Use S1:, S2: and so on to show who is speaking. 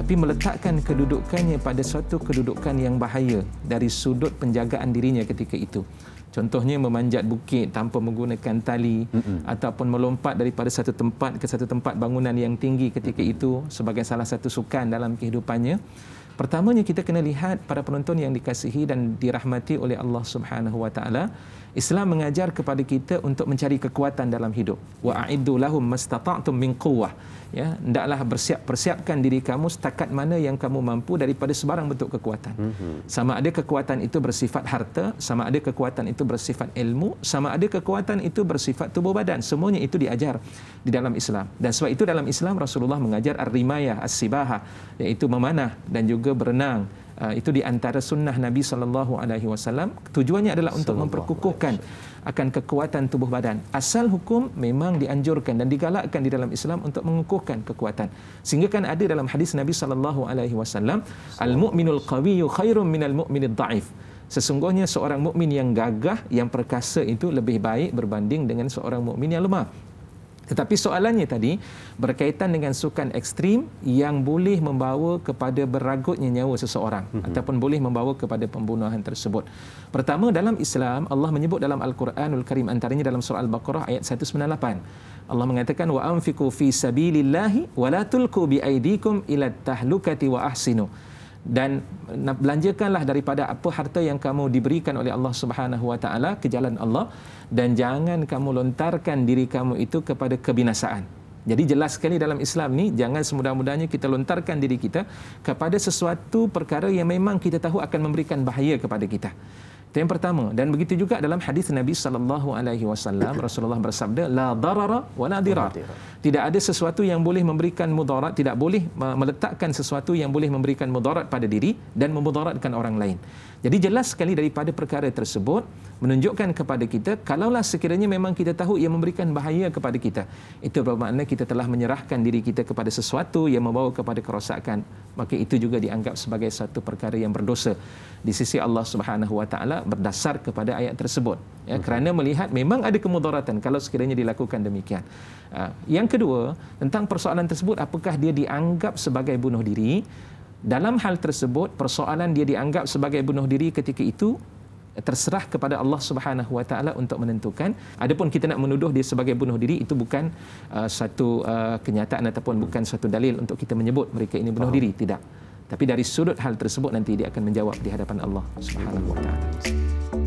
S1: tapi meletakkan kedudukannya pada suatu kedudukan yang bahaya dari sudut penjagaan dirinya ketika itu. Contohnya memanjat bukit tanpa menggunakan tali, ataupun melompat daripada satu tempat ke satu tempat bangunan yang tinggi ketika itu sebagai salah satu sukan dalam kehidupannya. Pertamanya kita kena lihat para penonton yang dikasihi dan dirahmati oleh Allah Subhanahu wa taala, Islam mengajar kepada kita untuk mencari kekuatan dalam hidup. Wa a'iddu lahum mastata'tum min quwwah. Ya, hendaklah persiapkan diri kamu setakat mana yang kamu mampu daripada sebarang bentuk kekuatan. Sama ada kekuatan itu bersifat harta, sama ada kekuatan itu bersifat ilmu, sama ada kekuatan itu bersifat tubuh badan. Semuanya itu diajar di dalam Islam. Dan sebab itu dalam Islam Rasulullah mengajar ar-rimayah, as-sibahah, iaitu memanah dan juga berenang. Itu di antara sunnah Nabi SAW. Tujuannya adalah untuk memperkukuhkan akan kekuatan tubuh badan. Asal hukum memang dianjurkan dan digalakkan di dalam Islam untuk mengukuhkan kekuatan. Sehingga kan ada dalam hadis Nabi SAW, al-mu'minul qawiyyu khairum minal mu'minid dha'if. Sesungguhnya seorang mukmin yang gagah, yang perkasa itu lebih baik berbanding dengan seorang mukmin yang lemah. Tetapi soalannya tadi berkaitan dengan sukan ekstrim yang boleh membawa kepada beragutnya nyawa seseorang ataupun boleh membawa kepada pembunuhan tersebut. Pertama, dalam Islam Allah menyebut dalam Al-Quranul Karim, antaranya dalam surah Al-Baqarah ayat 198. Allah mengatakan wa anfiqu fi sabilillahi wa la tulqu bi aydikum ila tahlukati wa ahsinu. Dan belanjakanlah daripada apa harta yang kamu diberikan oleh Allah Subhanahu wa taala ke jalan Allah, dan jangan kamu lontarkan diri kamu itu kepada kebinasaan. Jadi jelas sekali dalam Islam ni, jangan semudah-mudahnya kita lontarkan diri kita kepada sesuatu perkara yang memang kita tahu akan memberikan bahaya kepada kita. Itu yang pertama. Dan begitu juga dalam hadis Nabi SAW, Rasulullah bersabda, la darara wa la dirar. Tidak ada sesuatu yang boleh memberikan mudarat, tidak boleh meletakkan sesuatu yang boleh memberikan mudarat pada diri dan memudaratkan orang lain. Jadi jelas sekali daripada perkara tersebut menunjukkan kepada kita, kalaulah sekiranya memang kita tahu ia memberikan bahaya kepada kita, itu bermakna kita telah menyerahkan diri kita kepada sesuatu yang membawa kepada kerosakan, maka itu juga dianggap sebagai satu perkara yang berdosa di sisi Allah Subhanahu wa taala berdasar kepada ayat tersebut. Ya, kerana melihat memang ada kemudaratan kalau sekiranya dilakukan demikian. Yang kedua, tentang persoalan tersebut, apakah dia dianggap sebagai bunuh diri? Dalam hal tersebut, persoalan dia dianggap sebagai bunuh diri ketika itu terserah kepada Allah Subhanahu wa taala untuk menentukan. Adapun kita nak menuduh dia sebagai bunuh diri, itu bukan satu kenyataan ataupun bukan satu dalil untuk kita menyebut mereka ini bunuh diri, tidak. Tapi dari sudut hal tersebut nanti dia akan menjawab di hadapan Allah Subhanahu wa taala.